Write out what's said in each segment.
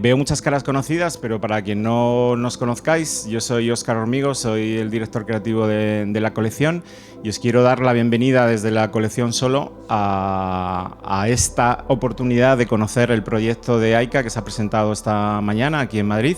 Veo muchas caras conocidas, pero para quien no nos conozcáis, yo soy Óscar Hormigo, soy el director creativo de la colección y os quiero dar la bienvenida desde la colección Solo a esta oportunidad de conocer el proyecto de A.I.C.C.A que se ha presentado esta mañana aquí en Madrid.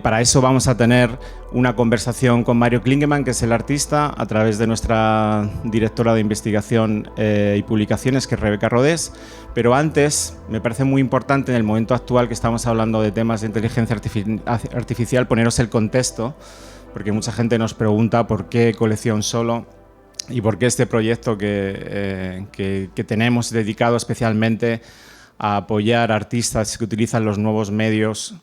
Para eso vamos a tener una conversación con Mario Klingemann, que es el artista, a través de nuestra directora de investigación y publicaciones, que es Rebeca Rodés. Pero antes, me parece muy importante en el momento actual que estamos hablando de temas de inteligencia artificial, poneros el contexto, porque mucha gente nos pregunta por qué colección Solo y por qué este proyecto que tenemos dedicado especialmente a apoyar artistas que utilizan los nuevos medios.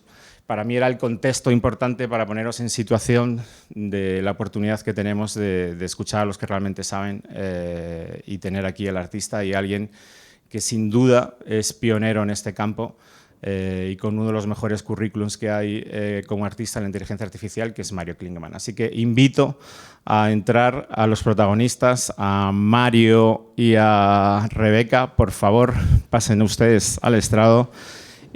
Para mí era el contexto importante para poneros en situación de la oportunidad que tenemos de escuchar a los que realmente saben y tener aquí al artista y alguien que sin duda es pionero en este campo y con uno de los mejores currículums que hay como artista en la inteligencia artificial, que es Mario Klingemann. Así que invito a entrar a los protagonistas, a Mario y a Rebeca. Por favor, pasen ustedes al estrado.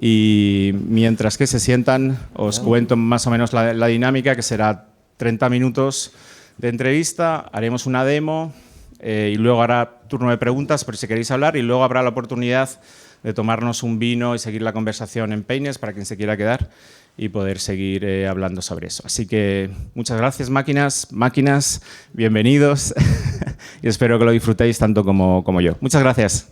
Y mientras que se sientan, os cuento más o menos la dinámica, que será 30 minutos de entrevista, haremos una demo y luego habrá turno de preguntas por si queréis hablar y luego habrá la oportunidad de tomarnos un vino y seguir la conversación en Peines para quien se quiera quedar y poder seguir hablando sobre eso. Así que muchas gracias, máquinas, bienvenidos y espero que lo disfrutéis tanto como yo. Muchas gracias.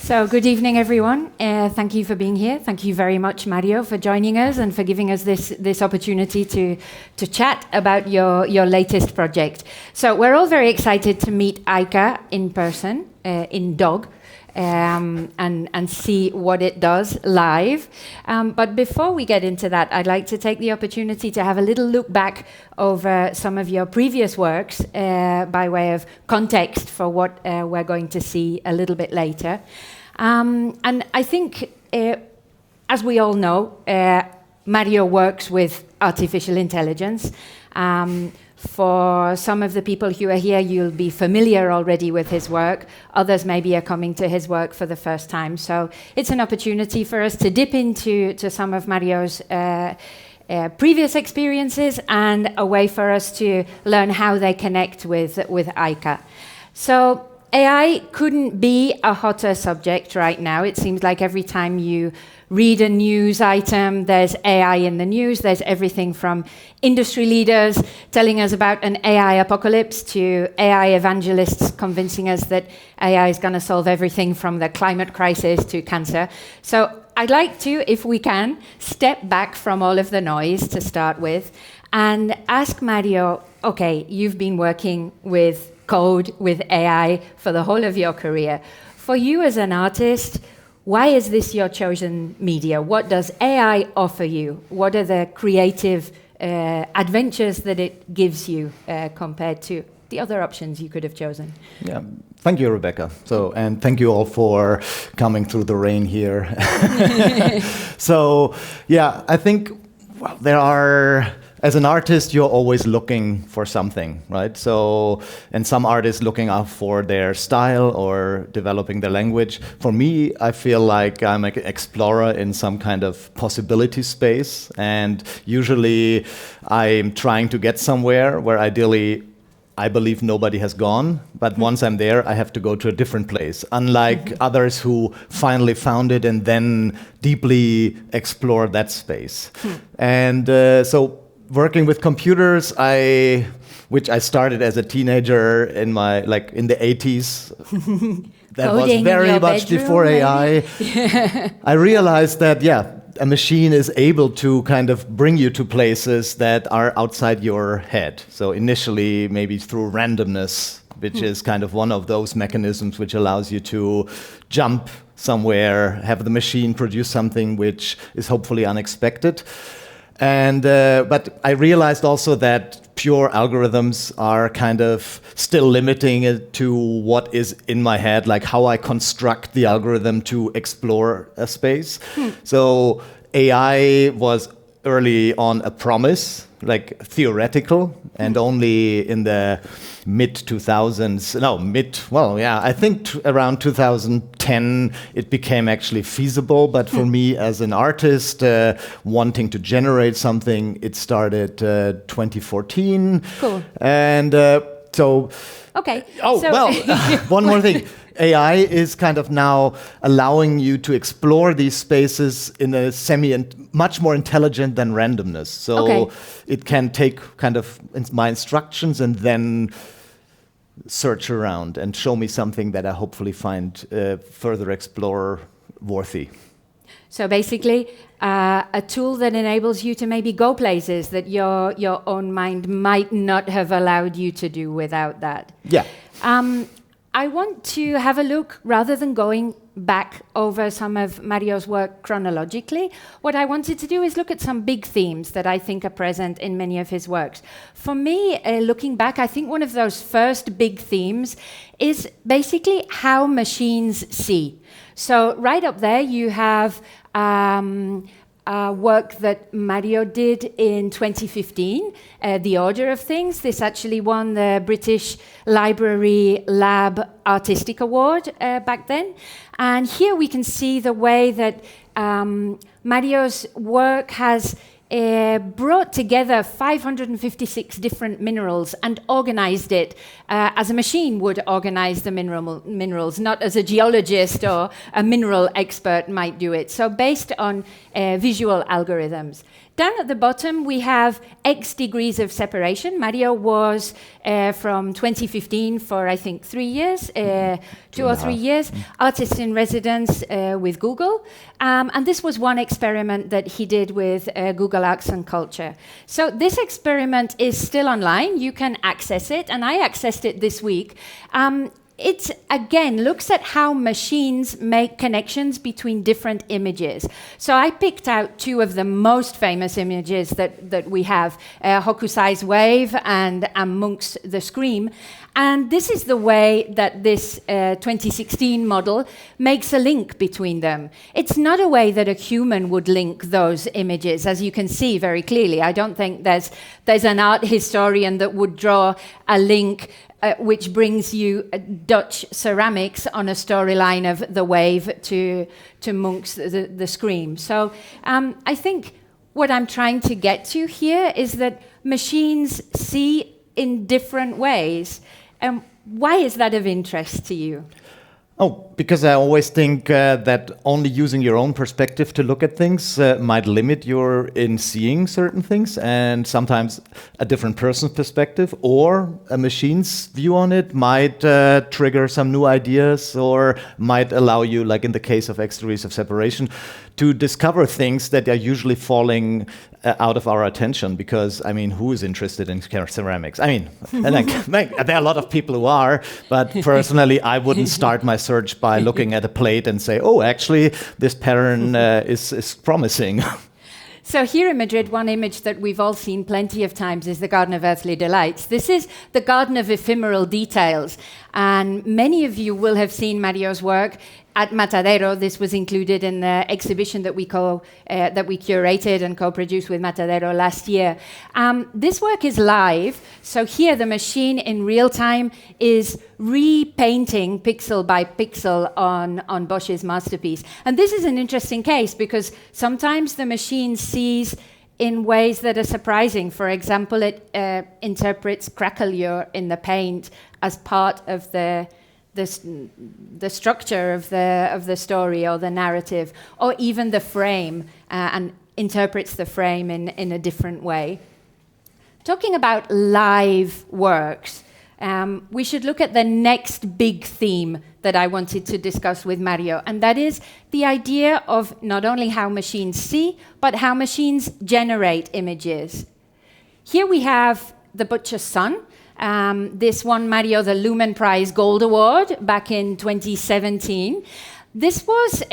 So, good evening, everyone. Thank you for being here. Thank you very much, Mario, for joining us and for giving us this opportunity to chat about your latest project. So, we're all very excited to meet A.I.C.C.A in person, in Dog, and see what it does live. But before we get into that, I'd like to take the opportunity to have a little look back over some of your previous works by way of context for what we're going to see a little bit later. And I think, as we all know, Mario works with artificial intelligence. For some of the people who are here, you'll be familiar already with his work. Others maybe are coming to his work for the first time. So it's an opportunity for us to dip into some of Mario's previous experiences and a way for us to learn how they connect with A.I.C.C.A. So AI couldn't be a hotter subject right now. It seems like every time you read a news item, there's AI in the news. There's everything from industry leaders telling us about an AI apocalypse to AI evangelists convincing us that AI is going to solve everything from the climate crisis to cancer. So I'd like to, if we can, step back from all of the noise to start with and ask Mario, okay, you've been working with code, with AI for the whole of your career. For you as an artist, why is this your chosen media? What does AI offer you? What are the creative adventures that it gives you compared to the other options you could have chosen? Yeah, thank you, Rebecca. And thank you all for coming through the rain here. So, yeah, I think there are. As an artist, you're always looking for something, right? So, and some artists looking out for their style or developing their language. For me, I feel like I'm an explorer in some kind of possibility space. And usually I'm trying to get somewhere where ideally I believe nobody has gone. But once I'm there, I have to go to a different place. Unlike others who finally found it and then deeply explore that space. And so, working with computers, which I started as a teenager in the 80s. That was very much before AI. I realized that, a machine is able to kind of bring you to places that are outside your head. So initially, maybe through randomness, which is kind of one of those mechanisms which allows you to jump somewhere, have the machine produce something which is hopefully unexpected. And but I realized also that pure algorithms are kind of still limiting it to what is in my head, like how I construct the algorithm to explore a space. So AI was early on a promise, like theoretical, and only in the mid 2000s, I think around 2010 it became actually feasible. But for me as an artist wanting to generate something, it started 2014. Cool. And so... Okay. One more thing. AI is kind of now allowing you to explore these spaces in a much more intelligent than randomness. So it can take kind of my instructions and then search around and show me something that I hopefully find further explore worthy. So basically, a tool that enables you to maybe go places that your own mind might not have allowed you to do without that. Yeah. I want to have a look, rather than going back over some of Mario's work chronologically, what I wanted to do is look at some big themes that I think are present in many of his works. For me, looking back, I think one of those first big themes is basically how machines see. So right up there you have work that Mario did in 2015, The Order of Things. This actually won the British Library Lab Artistic Award back then. And here we can see the way that Mario's work has brought together 556 different minerals and organized it as a machine would organize the minerals, not as a geologist or a mineral expert might do it. So based on visual algorithms. Down at the bottom, we have X degrees of separation. Mario was from 2015 for, I think, 3 years, 2 or 3 years, artist in residence with Google. And this was one experiment that he did with Google Arts and Culture. So this experiment is still online. You can access it, and I accessed it this week. It, again, looks at how machines make connections between different images. So I picked out 2 of the most famous images that we have, Hokusai's Wave and Munch's The Scream. And this is the way that this 2016 model makes a link between them. It's not a way that a human would link those images, as you can see very clearly. I don't think there's an art historian that would draw a link which brings you Dutch ceramics on a storyline of the wave to Munch's the Scream. So I think what I'm trying to get to here is that machines see in different ways. Why is that of interest to you? Oh, because I always think that only using your own perspective to look at things might limit your in seeing certain things, and sometimes a different person's perspective or a machine's view on it might trigger some new ideas or might allow you, like in the case of X degrees of separation, to discover things that are usually falling out of our attention. Because, I mean, who is interested in ceramics? I mean, there are a lot of people who are, but personally, I wouldn't start my search by looking at a plate and say, oh, actually, this pattern is promising. So here in Madrid, one image that we've all seen plenty of times is the Garden of Earthly Delights. This is the Garden of Ephemeral Details. And many of you will have seen Mario's work at Matadero. This was included in the exhibition that we curated and co-produced with Matadero last year. This work is live. So here the machine in real time is repainting pixel by pixel on Bosch's masterpiece. And this is an interesting case because sometimes the machine sees in ways that are surprising. For example, it interprets craquelure in the paint as part of the structure of the story or the narrative, or even the frame, and interprets the frame in a different way. Talking about live works, we should look at the next big theme that I wanted to discuss with Mario, and that is the idea of not only how machines see, but how machines generate images. Here we have The Butcher's Son. This won Mario the Lumen Prize Gold Award back in 2017. This was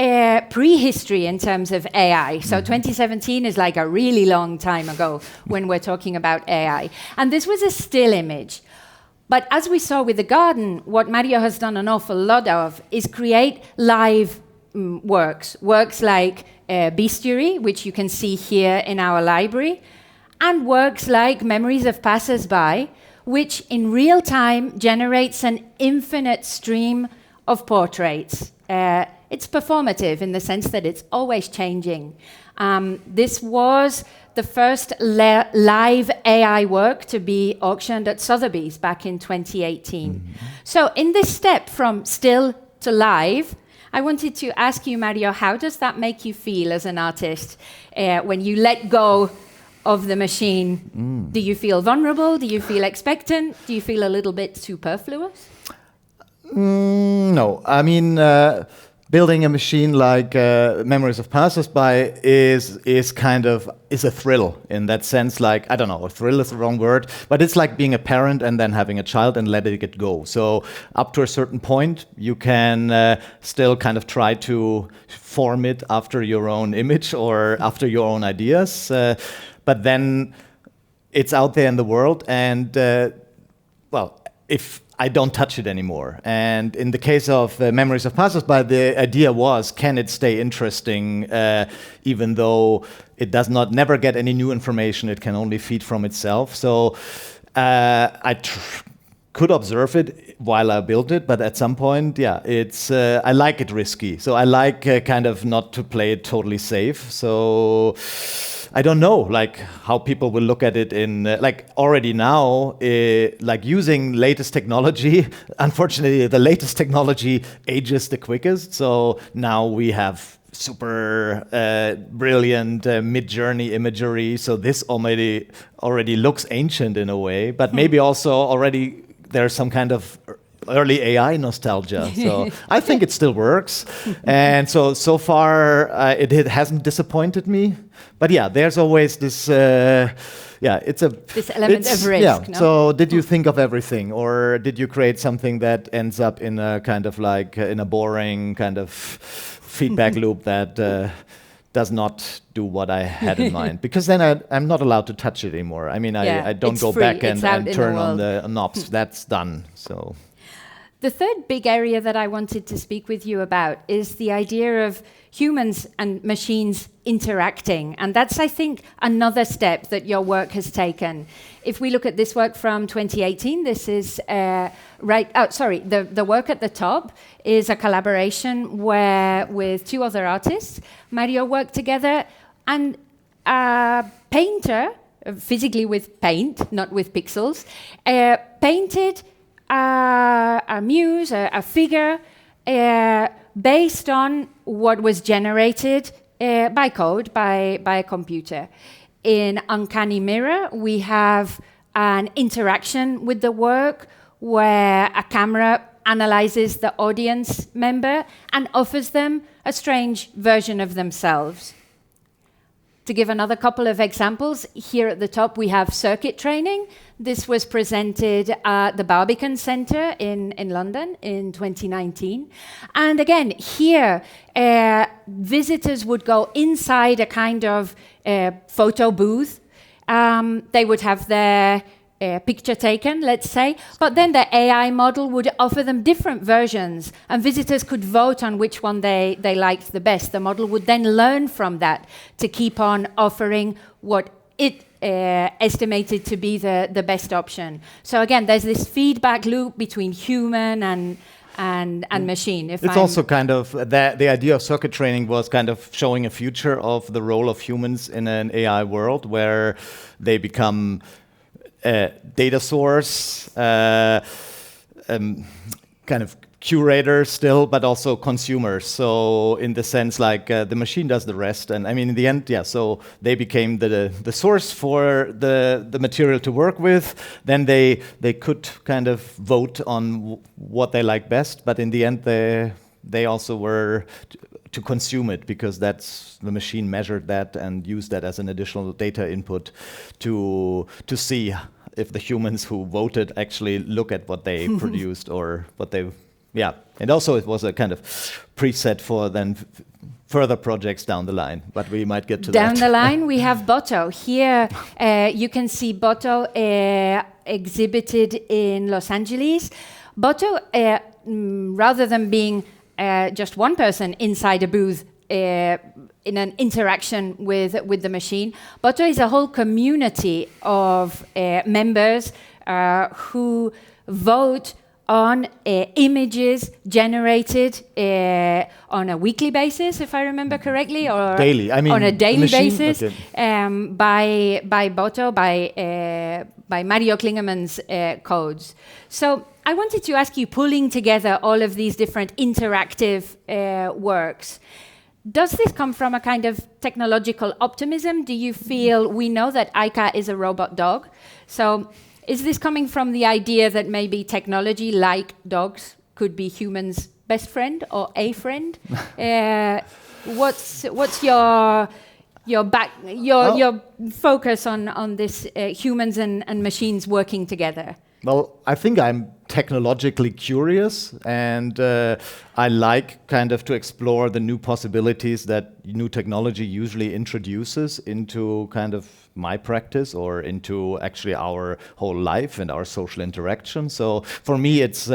prehistory in terms of AI. So 2017 is like a really long time ago when we're talking about AI. And this was a still image. But as we saw with the garden, what Mario has done an awful lot of is create live works like Bestiary, which you can see here in our library, and works like Memories of Passers-by, which in real time generates an infinite stream of portraits. It's performative in the sense that it's always changing. This was the first live AI work to be auctioned at Sotheby's back in 2018. Mm-hmm. So in this step from still to live, I wanted to ask you, Mario, how does that make you feel as an artist when you let go of the machine? Do you feel vulnerable? Do you feel expectant? Do you feel a little bit superfluous? No, I mean, building a machine like Memories of Passers-by is a thrill in that sense. Like, I don't know, a thrill is the wrong word, but it's like being a parent and then having a child and letting it go. So up to a certain point, you can still kind of try to form it after your own image or after your own ideas. But then it's out there in the world, and if I don't touch it anymore. And in the case of Memories of Passers-by, the idea was, can it stay interesting even though it does not never get any new information? It can only feed from itself. So I could observe it while I built it, but at some point, it's I like it risky. So I like kind of not to play it totally safe. So I don't know, like how people will look at it in like already now, like using latest technology. Unfortunately, the latest technology ages the quickest. So now we have super brilliant mid-journey imagery. So this already looks ancient in a way, but maybe also already there's some kind of early AI nostalgia. So I think it still works. And so far, it hasn't disappointed me. But yeah, there's always this, this element of risk. Yeah. No? So did you think of everything, or did you create something that ends up in a kind of like in a boring kind of feedback loop that does not do what I had in mind? Because then I'm not allowed to touch it anymore. I mean, I don't go free. back and turn on the knobs. Hmm. That's done. So. The third big area that I wanted to speak with you about is the idea of humans and machines interacting. And that's, I think, another step that your work has taken. If we look at this work from 2018, this is the work at the top is a collaboration with two other artists. Mario worked together, and a painter, physically with paint, not with pixels, painted a muse, a figure, based on what was generated by code, by a computer. In Uncanny Mirror, we have an interaction with the work where a camera analyzes the audience member and offers them a strange version of themselves. To give another couple of examples, here at the top we have circuit training. This was presented at the Barbican Centre in London in 2019. And again, here, visitors would go inside a kind of photo booth. They would have their picture taken, let's say, but then the AI model would offer them different versions, and visitors could vote on which one they liked the best. The model would then learn from that to keep on offering what it estimated to be the best option. So again, there's this feedback loop between human and machine. It's also kind of the idea of circuit training was kind of showing a future of the role of humans in an AI world where they become data source, kind of curators still, but also consumers. So in the sense, like the machine does the rest, and I mean, in the end, so they became the source for the material to work with. Then they could kind of vote on what they like best, but in the end, they also were to consume it, because that's the machine measured that and used that as an additional data input to see if the humans who voted actually look at what they produced or what they, And also it was a kind of preset for then further projects down the line, but we might get to that. Down the line, we have Boto. Here you can see Boto exhibited in Los Angeles. Boto, rather than being just one person inside a booth in an interaction with the machine. Boto is a whole community of members who vote on images generated on a weekly basis, if I remember correctly, or daily. I mean, on a daily machine, basis, okay. by Boto, by Mario Klingemann's codes. So I wanted to ask you, pulling together all of these different interactive works, does this come from a kind of technological optimism? Do you feel, we know that A.I.C.C.A is a robot dog, so is this coming from the idea that maybe technology, like dogs, could be humans' best friend or a friend? What's your focus on this humans and machines working together? Well, I think I'm technologically curious, and I like kind of to explore the new possibilities that new technology usually introduces into kind of my practice or into actually our whole life and our social interaction. So for me, it's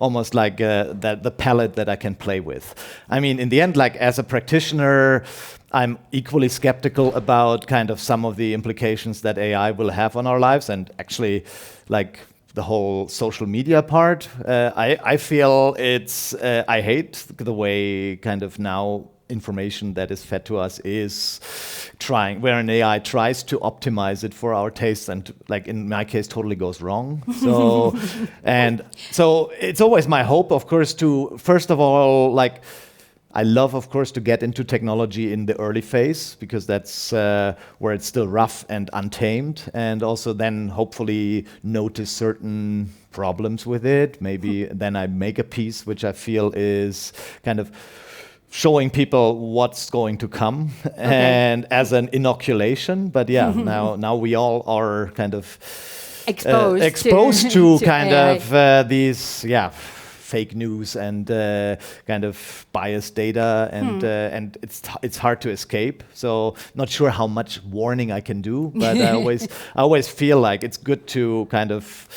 almost like the palette that I can play with. I mean, in the end, like as a practitioner, I'm equally skeptical about kind of some of the implications that AI will have on our lives, and actually like the whole social media part. I feel it's, I hate the way kind of now information that is fed to us is where an AI tries to optimize it for our tastes, and like in my case totally goes wrong. So, and so it's always my hope, of course, to first of all, like, I love, of course, to get into technology in the early phase, because that's where it's still rough and untamed, and also then hopefully notice certain problems with it. Maybe then I make a piece which I feel is kind of showing people what's going to come, and as an inoculation. But yeah, now we all are kind of exposed to kind AI. of these, fake news and kind of biased data, and it's hard to escape. So not sure how much warning I can do, but I always feel like it's good to kind of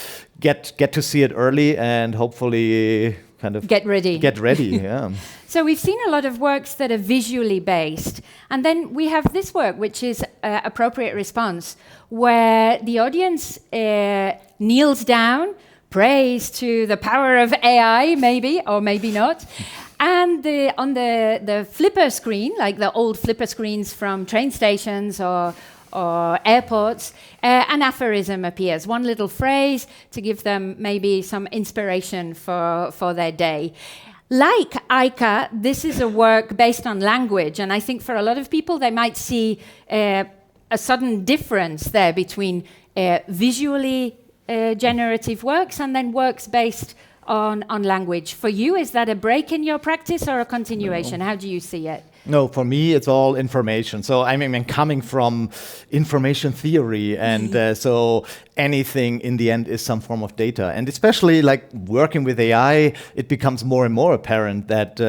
get to see it early and hopefully kind of get ready. Yeah. So we've seen a lot of works that are visually based, and then we have this work, which is appropriate response, where the audience kneels down, praise to the power of AI, maybe, or maybe not. And on the flipper screen, like the old flipper screens from train stations or airports, an aphorism appears, one little phrase to give them maybe some inspiration for their day. Like A.I.C.C.A, this is a work based on language, and I think for a lot of people they might see a sudden difference there between visually generative works and then works based on language. For you, is that a break in your practice or a continuation? No. How do you see it? No, for me, it's all information. So I mean, coming from information theory, and so anything in the end is some form of data. And especially like working with AI, it becomes more and more apparent that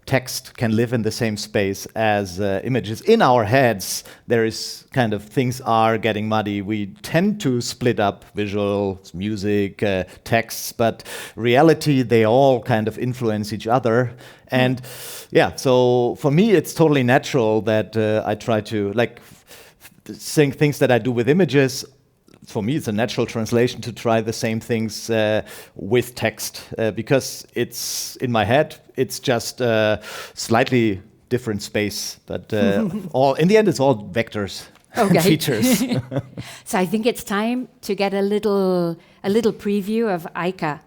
text can live in the same space as images. In our heads, there is kind of things are getting muddy. We tend to split up visuals, music, texts, but reality, they all kind of influence each other. And yeah, so for me, it's totally natural that I try to like things that I do with images. For me, it's a natural translation to try the same things with text, because it's in my head, it's just slightly different space, but all in the end, it's all vectors and features. So I think it's time to get a little preview of A.I.C.C.A.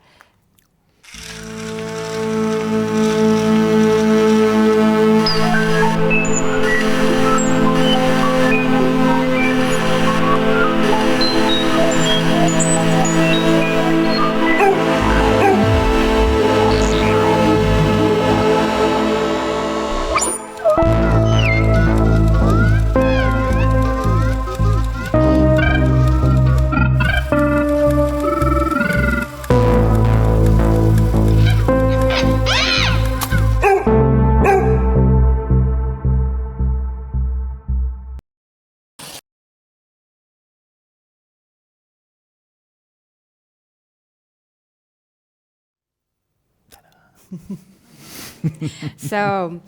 So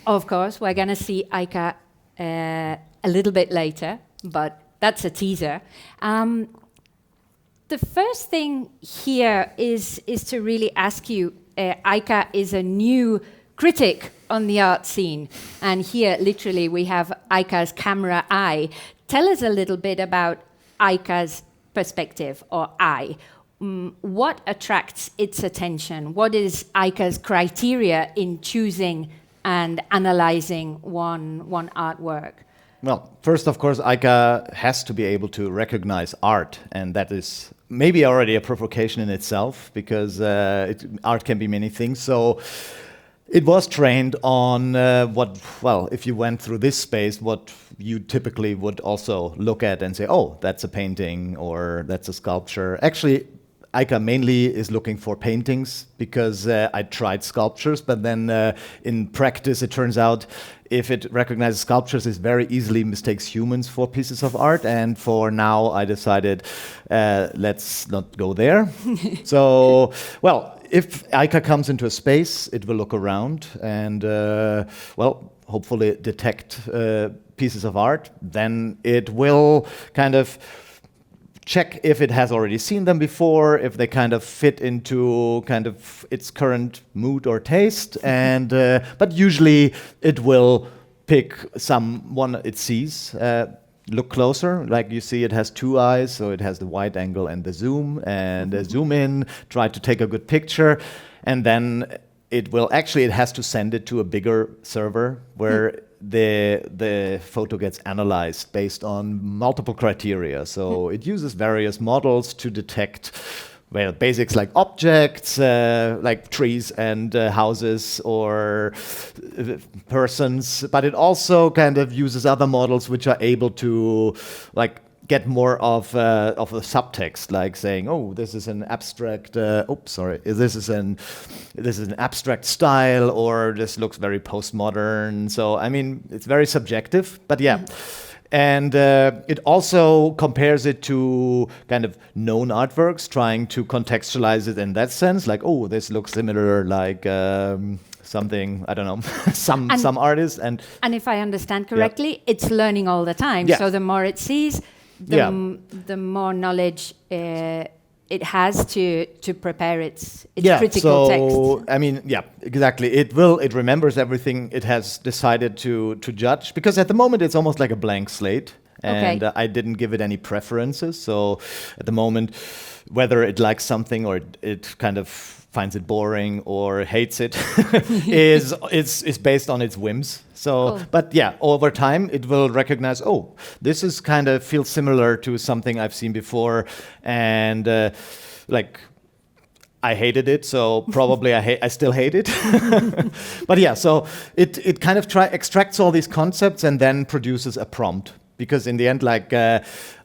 Of course, we're going to see A.I.C.C.A a little bit later, but that's a teaser. The first thing here is to really ask you, A.I.C.C.A is a new critic on the art scene. And here, literally, we have A.I.C.C.A's camera eye. Tell us a little bit about A.I.C.C.A's perspective, or eye. What attracts its attention? What is A.I.C.C.A's criteria in choosing and analyzing one artwork? Well, first, of course, A.I.C.C.A has to be able to recognize art, and that is maybe already a provocation in itself, because art can be many things. So it was trained on if you went through this space, what you typically would also look at and say, oh, that's a painting or that's a sculpture. Actually, A.I.C.C.A mainly is looking for paintings, because I tried sculptures, but then in practice it turns out if it recognizes sculptures, it very easily mistakes humans for pieces of art. And for now, I decided let's not go there. So, well, if A.I.C.C.A comes into a space, it will look around and, hopefully detect pieces of art. Then it will kind of check if it has already seen them before, if they kind of fit into kind of its current mood or taste, and but usually it will pick one it sees. Look closer, like you see it has two eyes, so it has the wide angle and the zoom, and zoom in, try to take a good picture, and then it has to send it to a bigger server where the photo gets analyzed based on multiple criteria. So it uses various models to detect basics like objects, like trees and houses or persons, but it also kind of uses other models which are able to get more of a subtext, like saying, "Oh, this is an abstract. This is an abstract style, or this looks very postmodern." So, I mean, it's very subjective, but yeah. And it also compares it to kind of known artworks, trying to contextualize it in that sense, like, "Oh, this looks similar, like." Something, I don't know, some artists. And if I understand correctly, it's learning all the time. Yeah. So the more it sees, the more knowledge it has to prepare its critical text. I mean, yeah, exactly. It remembers everything it has decided to judge, because at the moment it's almost like a blank slate. And I didn't give it any preferences. So at the moment, whether it likes something or it kind of finds it boring or hates it is based on its whims. So, cool. But yeah, over time it will recognize, oh, this is kind of feels similar to something I've seen before, and I hated it, so probably I still hate it. But yeah, so it kind of extracts all these concepts and then produces a prompt. Because in the end,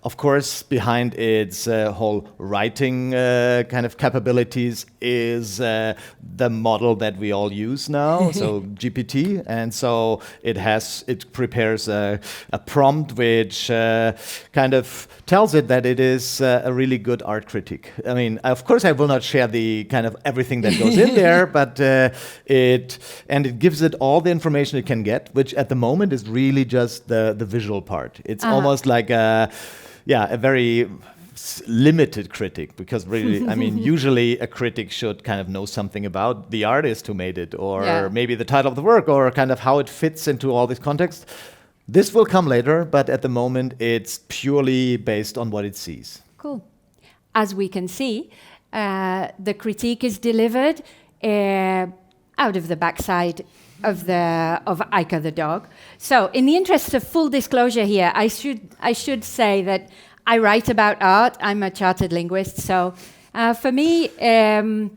of course, behind its whole writing kind of capabilities is the model that we all use now, so GPT. And so it prepares a prompt which kind of tells it that it is a really good art critic. I mean, of course, I will not share the kind of everything that goes in there, but it gives it all the information it can get, which at the moment is really just the visual part. It's almost like a very limited critic, because really, I mean, usually a critic should kind of know something about the artist who made it, or maybe the title of the work, or kind of how it fits into all this context. This will come later, but at the moment, it's purely based on what it sees. Cool. As we can see, the critique is delivered out of the backside of A.I.C.C.A the dog. So, in the interest of full disclosure here, I should say that I write about art. I'm a chartered linguist, so for me, in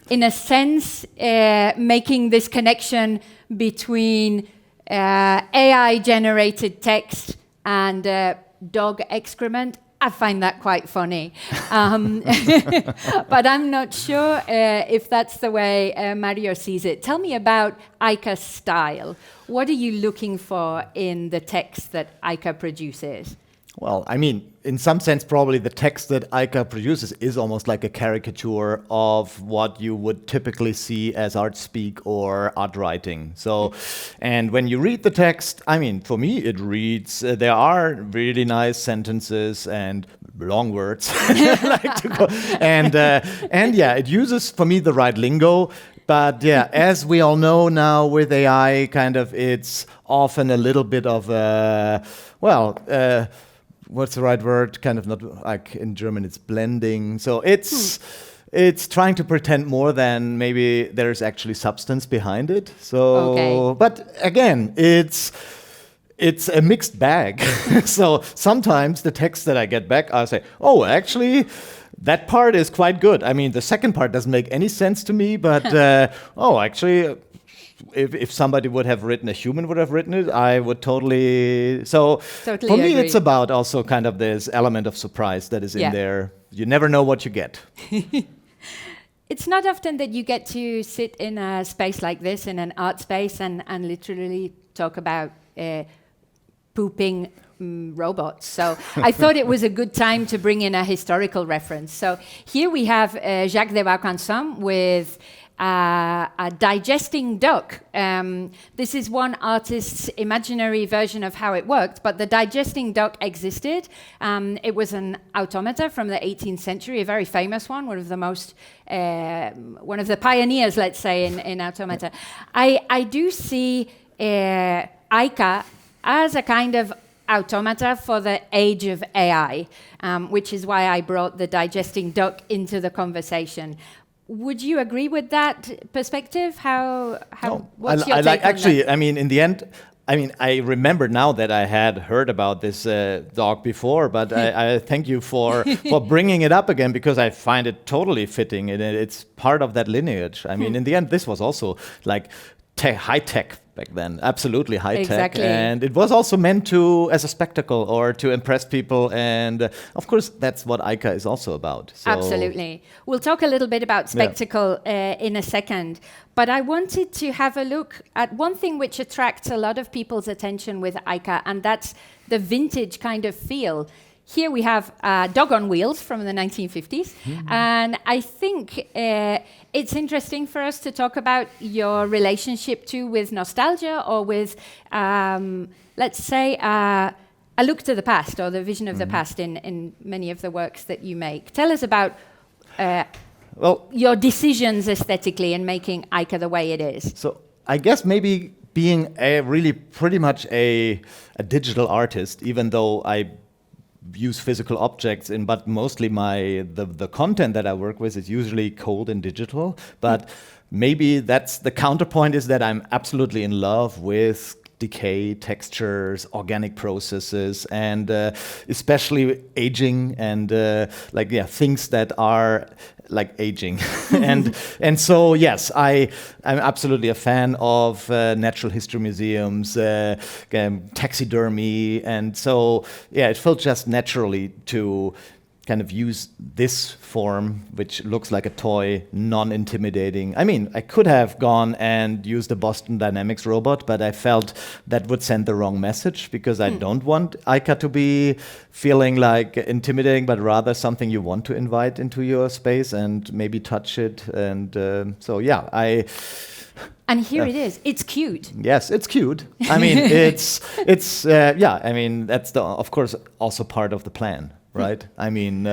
a sense, making this connection between AI-generated text and dog excrement, I find that quite funny. But I'm not sure if that's the way Mario sees it. Tell me about A.I.C.C.A style. What are you looking for in the text that A.I.C.C.A produces? Well, I mean, in some sense, probably the text that A.I.C.C.A produces is almost like a caricature of what you would typically see as art speak or art writing. So, and when you read the text, I mean, for me, it reads, there are really nice sentences and long words, like to go. And yeah, it uses, for me, the right lingo. But yeah, as we all know now with AI, kind of, it's often a little bit of a, what's the right word? Kind of not like in German, it's blending. So it's trying to pretend more than maybe there's actually substance behind it. So, but again, it's a mixed bag. So sometimes the text that I get back, I say, oh, actually, that part is quite good. I mean, the second part doesn't make any sense to me, but actually, if somebody would have written, a human would have written it, I would totally. So for me, agree. It's about also kind of this element of surprise that is in there. You never know what you get. It's not often that you get to sit in a space like this, in an art space, and literally talk about pooping robots. So I thought it was a good time to bring in a historical reference. So here we have Jacques de Vaucanson with a digesting duck. This is one artist's imaginary version of how it worked, but the digesting duck existed. It was an automata from the 18th century, a very famous one, one of the pioneers, let's say, in automata. I do see A.I.C.C.A as a kind of automata for the age of AI, which is why I brought the digesting duck into the conversation. Would you agree with that perspective? What's your take on that? I mean, in the end, I remember now that I had heard about this dog before, but I thank you for bringing it up again, because I find it totally fitting, and it's part of that lineage. I mean, in the end, this was also like high tech back then, absolutely high tech, and it was also meant as a spectacle or to impress people, and of course that's what A.I.C.C.A is also about. So absolutely. We'll talk a little bit about spectacle in a second, but I wanted to have a look at one thing which attracts a lot of people's attention with A.I.C.C.A, and that's the vintage kind of feel. Here we have Dog on Wheels from the 1950s, and I think it's interesting for us to talk about your relationship too with nostalgia, or with, let's say, a look to the past, or the vision of the past in many of the works that you make. Tell us about your decisions aesthetically in making A.I.C.C.A the way it is. So I guess maybe being really pretty much a digital artist, even though I use physical objects but mostly the content that I work with is usually cold and digital. But maybe that's the counterpoint, is that I'm absolutely in love with decay, textures, organic processes, and especially aging and things that are like aging. and so yes, I'm absolutely a fan of natural history museums, taxidermy, and so yeah, it felt just naturally to kind of use this form, which looks like a toy, non-intimidating. I mean, I could have gone and used a Boston Dynamics robot, but I felt that would send the wrong message, because I don't want A.I.C.C.A to be feeling like intimidating, but rather something you want to invite into your space and maybe touch it. And so yeah, and here it is. It's cute. Yes, it's cute. I mean, it's I mean, that's of course also part of the plan. Right. I mean,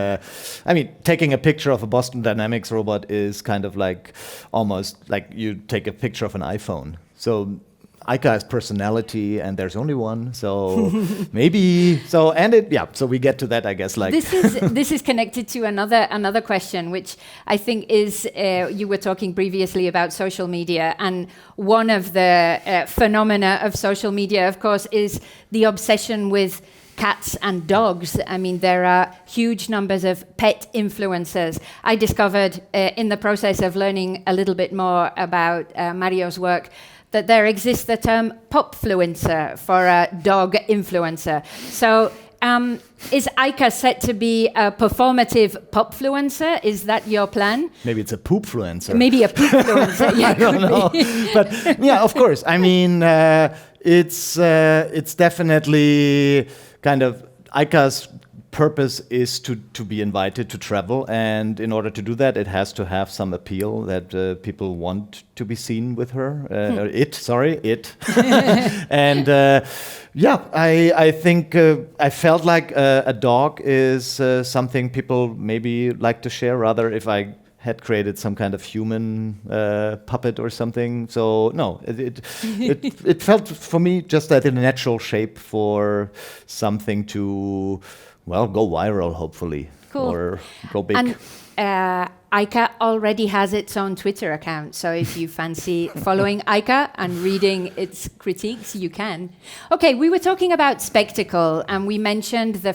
taking a picture of a Boston Dynamics robot is kind of like almost like you take a picture of an iPhone. So A.I.C.C.A has personality, and there's only one. So maybe so. And so we get to that, I guess. Like this is connected to another question, which I think is you were talking previously about social media, and one of the phenomena of social media, of course, is the obsession with cats and dogs. I mean, there are huge numbers of pet influencers. I discovered in the process of learning a little bit more about Mario's work that there exists the term popfluencer for a dog influencer. So is A.I.C.C.A set to be a performative popfluencer? Is that your plan? Maybe it's a poopfluencer. Maybe a poopfluencer. Yeah, I don't know. But yeah, of course. I mean, it's definitely kind of A.I.C.C.A's purpose is to be invited to travel, and in order to do that, it has to have some appeal that people want to be seen with her. It. And yeah, I think I felt like a dog is something people maybe like to share, rather if I had created some kind of human puppet or something. So no, it felt for me just that in a natural shape for something to, well, go viral, hopefully. Cool. Or go big. And A.I.C.C.A already has its own Twitter account, so if you fancy following A.I.C.C.A and reading its critiques, you can. Okay, we were talking about spectacle, and we mentioned the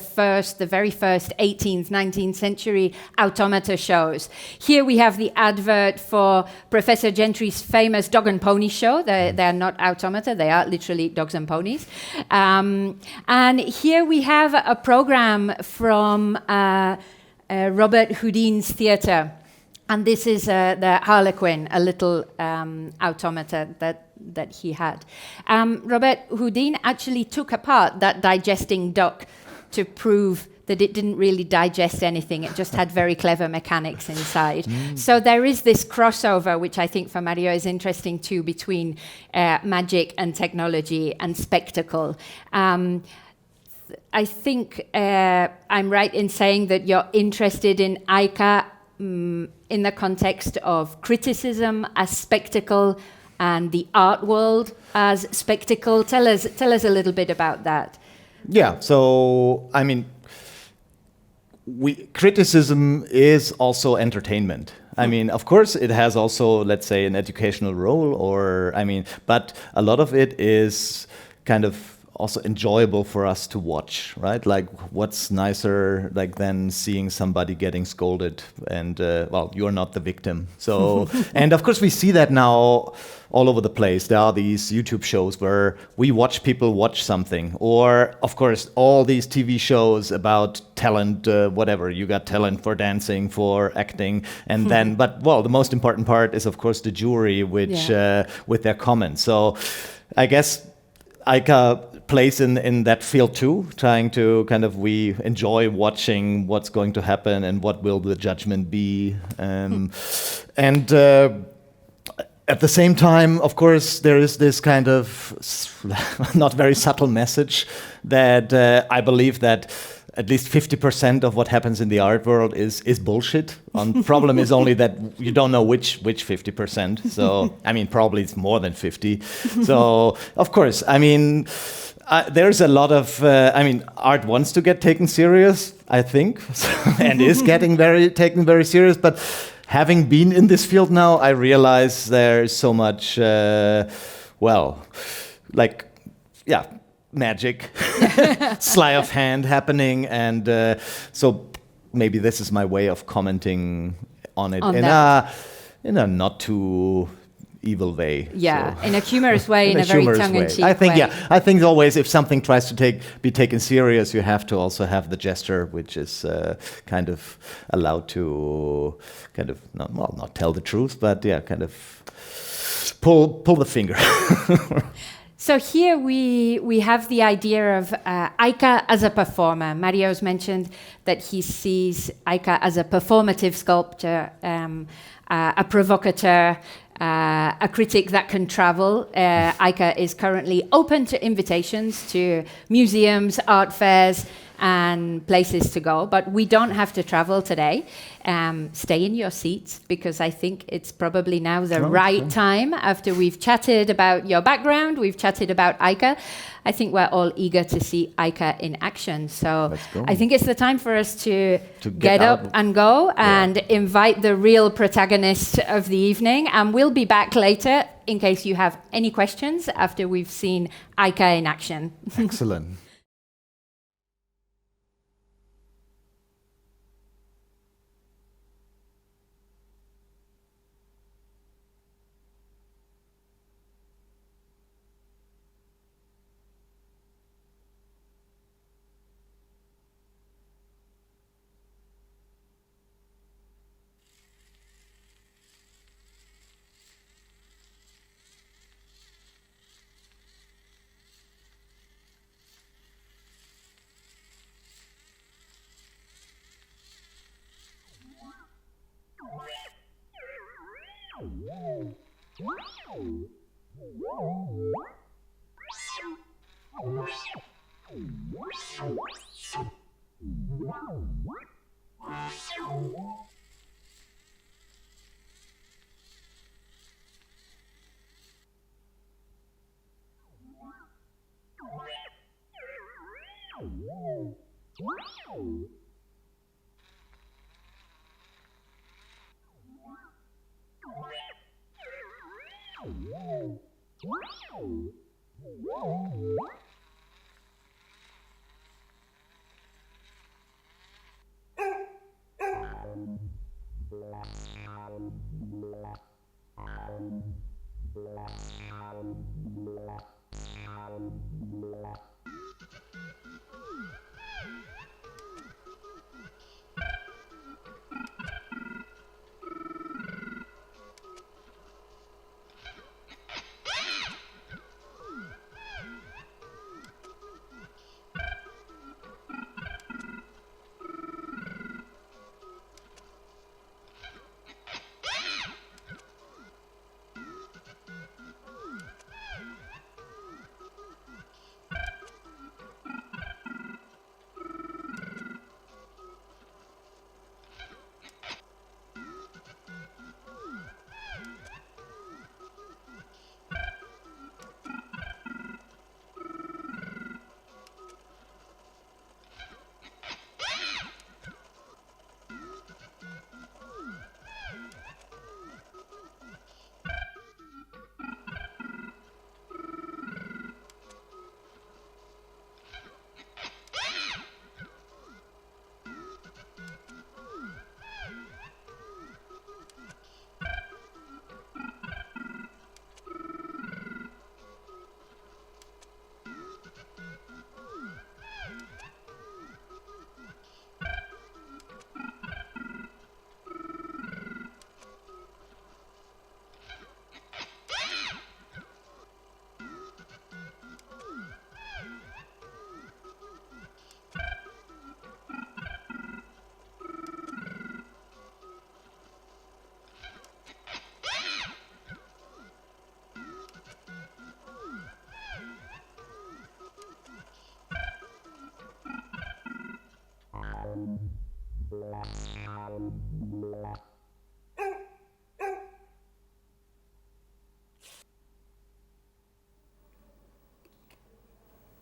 very first 18th, 19th century automata shows. Here we have the advert for Professor Gentry's famous dog and pony show. They're not automata, they are literally dogs and ponies. And here we have a program from Robert Houdin's theatre. And this is the Harlequin, a little automata that he had. Robert Houdin actually took apart that digesting duck to prove that it didn't really digest anything. It just had very clever mechanics inside. So there is this crossover, which I think for Mario is interesting too, between magic and technology and spectacle. I think I'm right in saying that you're interested in A.I.C.C.A in the context of criticism as spectacle and the art world as spectacle. Tell us a little bit about that. Yeah, so I mean, criticism is also entertainment. I mean, of course, it has also, let's say, an educational role, but a lot of it is kind of also enjoyable for us to watch, right? Like, what's nicer like than seeing somebody getting scolded and well, you're not the victim. So, and of course we see that now all over the place. There are these YouTube shows where we watch people watch something, or of course all these TV shows about talent, whatever, you got talent for dancing, for acting, and then, but well, the most important part is of course the jury, which with their comments. So I guess A.I.C.C.A plays in that field too, trying to kind of, we enjoy watching what's going to happen and what will the judgment be. And at the same time, of course, there is this kind of not very subtle message that I believe that at least 50% of what happens in the art world is bullshit. The problem is only that you don't know which 50%. So, I mean, probably it's more than 50. So, of course, I mean, there's a lot of, art wants to get taken serious, I think, and is getting taken very serious. But having been in this field now, I realize there's so much, magic, sleight of hand happening, and so maybe this is my way of commenting on it in a not too evil way. Yeah, so. In a humorous way, in a very tongue-in-cheek way. I think always if something tries to be taken serious, you have to also have the gesture, which is kind of allowed to kind of not tell the truth, but kind of pull the finger. So here we have the idea of A.I.C.C.A as a performer. Mario's mentioned that he sees A.I.C.C.A as a performative sculptor, a provocateur, a critic that can travel. A.I.C.C.A is currently open to invitations to museums, art fairs, and places to go, but we don't have to travel today. Stay in your seats, because I think it's probably now the right time, after we've chatted about your background, we've chatted about A.I.C.C.A. I think we're all eager to see A.I.C.C.A in action. So I think it's the time for us to get up and go and invite the real protagonist of the evening. And we'll be back later in case you have any questions after we've seen A.I.C.C.A in action. Excellent.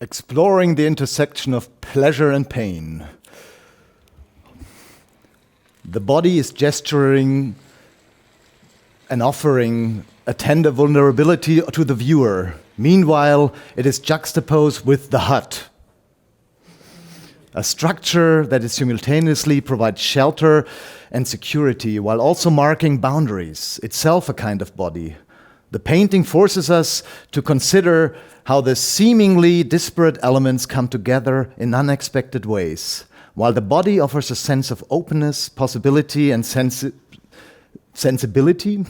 Exploring the intersection of pleasure and pain. The body is gesturing and offering a tender vulnerability to the viewer. Meanwhile, it is juxtaposed with the hut, a structure that is simultaneously provides shelter and security while also marking boundaries, itself a kind of body. The painting forces us to consider how the seemingly disparate elements come together in unexpected ways, while the body offers a sense of openness, possibility, and sensibility.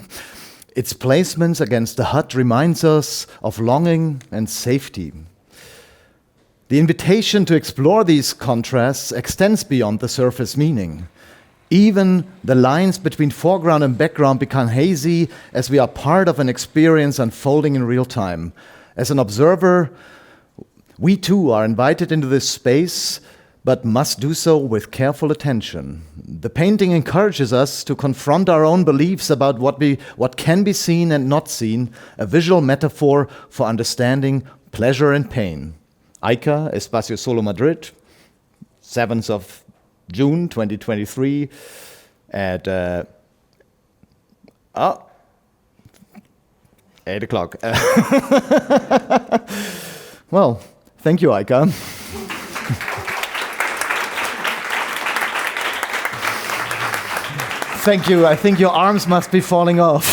Its placements against the hut reminds us of longing and safety. The invitation to explore these contrasts extends beyond the surface meaning. Even the lines between foreground and background become hazy as we are part of an experience unfolding in real time. As an observer, we too are invited into this space, but must do so with careful attention. The painting encourages us to confront our own beliefs about what can be seen and not seen, a visual metaphor for understanding pleasure and pain. A.I.C.C.A, Espacio Solo Madrid, 7th of June 2023 at 8 o'clock. Well, thank you, A.I.C.C.A. Thank you. I think your arms must be falling off.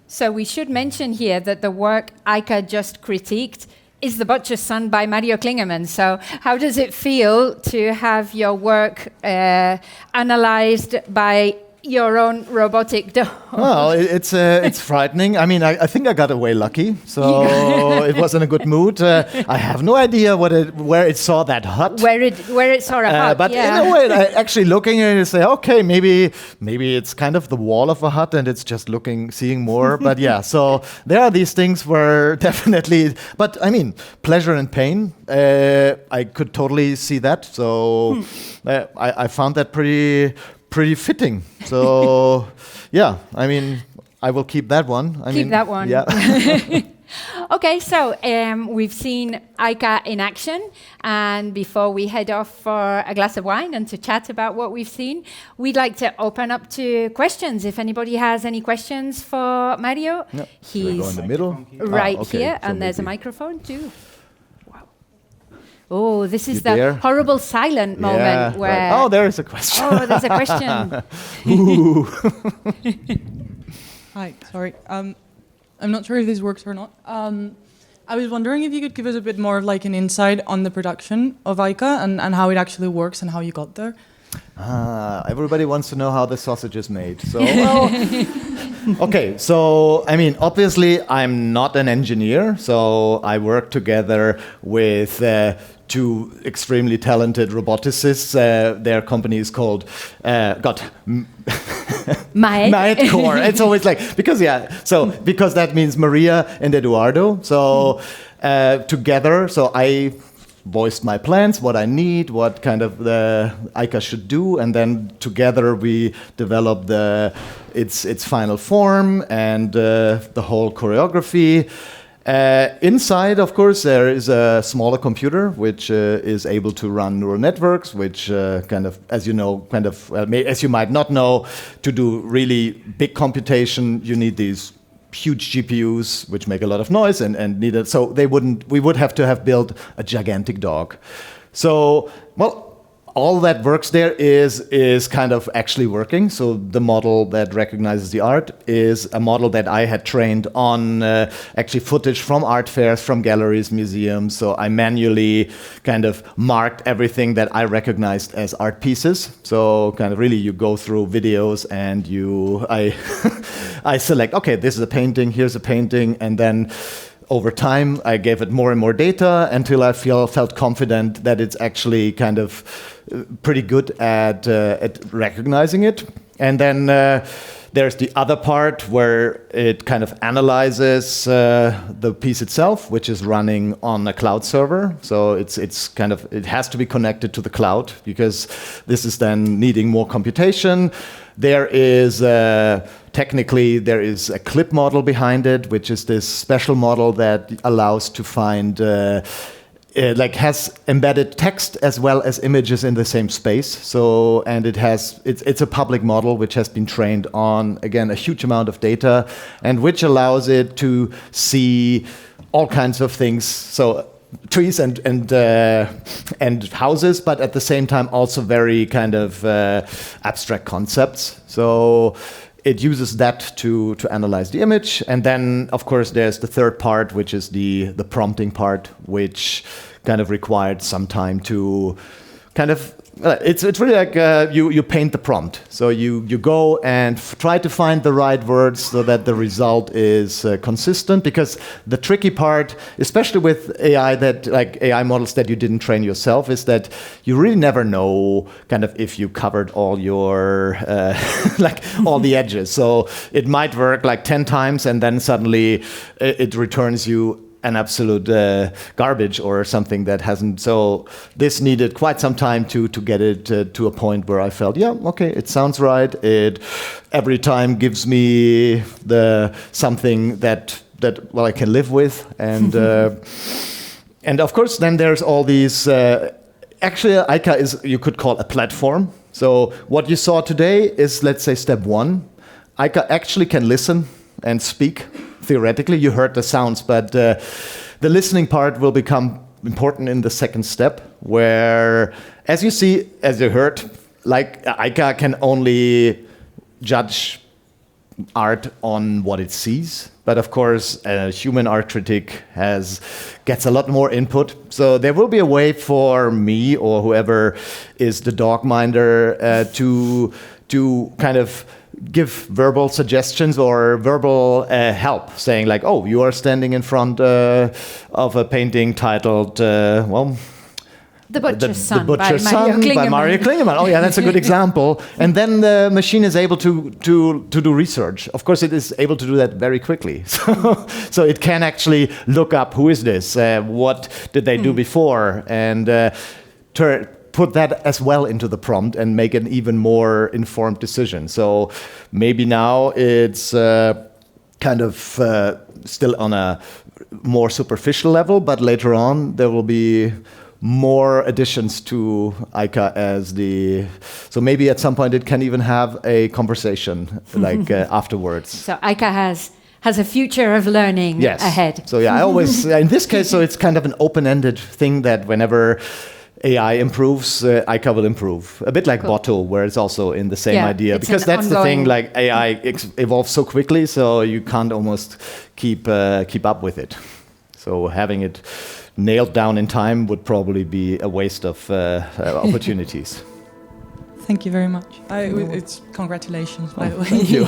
So we should mention here that the work A.I.C.C.A just critiqued is The Butcher's Son by Mario Klingemann. So how does it feel to have your work analyzed by your own robotic dog? Well, it's frightening. I mean, I think I got away lucky, so it was in a good mood. I have no idea where it saw that hut. Where it saw a hut, but yeah. in a way, actually looking at it, you say, okay, maybe it's kind of the wall of a hut, and it's just seeing more. But yeah, so there are these things where definitely. But I mean, pleasure and pain. I could totally see that. So I found that pretty fitting. So yeah, I mean, I will keep that one. Keep that one. Yeah. Okay, so we've seen A.I.C.C.A in action, and before we head off for a glass of wine and to chat about what we've seen, we'd like to open up to questions. If anybody has any questions for Mario, Yeah. he's Should I go in the middle? right okay. here, So and there's a maybe- microphone too. Wow. Oh, this is You the dare? horrible silent moment Yeah, where... right. Oh, there is a question. Oh, there's a question. Hi, sorry. I'm not sure if this works or not. I was wondering if you could give us a bit more of like an insight on the production of A.I.C.C.A and how it actually works and how you got there. Everybody wants to know how the sausage is made. So, well, okay. So, I mean, obviously, I'm not an engineer. So, I work together with two extremely talented roboticists. Their company is called Maed. Core. It's always like because because that means Maria and Eduardo. So together, so I voiced my plans, what I need, what kind of the A.I.C.C.A should do, and then together we developed its final form and the whole choreography. Inside, of course, there is a smaller computer which is able to run neural networks, which kind of, as you know, as you might not know, to do really big computation, you need these huge GPUs which make a lot of noise and needed. So we would have to have built a gigantic dog. So, well, all that works there is kind of actually working. So the model that recognizes the art is a model that I had trained on actually footage from art fairs, from galleries, museums. So I manually kind of marked everything that I recognized as art pieces. So kind of really you go through videos and I select, okay, this is a painting, here's a painting, and then over time, I gave it more and more data until I felt confident that it's actually kind of pretty good at recognizing it. And then there's the other part where it kind of analyzes the piece itself, which is running on a cloud server. So it has to be connected to the cloud because this is then needing more computation. There is technically there is a clip model behind it, which is this special model that allows to find has embedded text as well as images in the same space. So and it's a public model which has been trained on again a huge amount of data and which allows it to see all kinds of things. So trees and houses, but at the same time also very kind of abstract concepts. So it uses that to analyze the image, and then of course there's the third part, which is the prompting part, which kind of required some time to kind of. It's really like you paint the prompt. So you go and try to find the right words so that the result is consistent. Because the tricky part, especially with AI models that you didn't train yourself, is that you really never know kind of if you covered all your all the edges. So it might work like 10 times and then suddenly it returns you an absolute garbage or something that hasn't. So this needed quite some time to get it to a point where I felt, yeah, okay, it sounds right. It every time gives me something that I can live with, and and of course then there's all these. Actually, A.I.C.C.A is you could call a platform. So what you saw today is, let's say, step one. A.I.C.C.A actually can listen and speak. Theoretically, you heard the sounds, but the listening part will become important in the second step, where, as you heard, like A.I.C.C.A can only judge art on what it sees. But of course, a human art critic gets a lot more input. So there will be a way for me or whoever is the dog minder to kind of give verbal suggestions or verbal help, saying like, oh, you are standing in front of a painting titled, The Butcher's Son, The Butcher's by Mario Son by Klingemann. Mario Klingemann. Oh yeah, that's a good example. And then the machine is able to do research. Of course, it is able to do that very quickly. So it can actually look up who is this, what did they do before, and put that as well into the prompt and make an even more informed decision. So maybe now it's kind of still on a more superficial level, but later on there will be more additions to A.I.C.C.A as so maybe at some point it can even have a conversation like afterwards. So A.I.C.C.A has a future of learning ahead. So yeah, I always, in this case, so it's kind of an open-ended thing that whenever AI improves, A.I.C.C.A will improve. A bit like Bottle, where it's also in the same idea. Because that's the thing, like AI evolves so quickly, so you can't almost keep up with it. So having it nailed down in time would probably be a waste of opportunities. Thank you very much. It's congratulations, by the way. Thank you.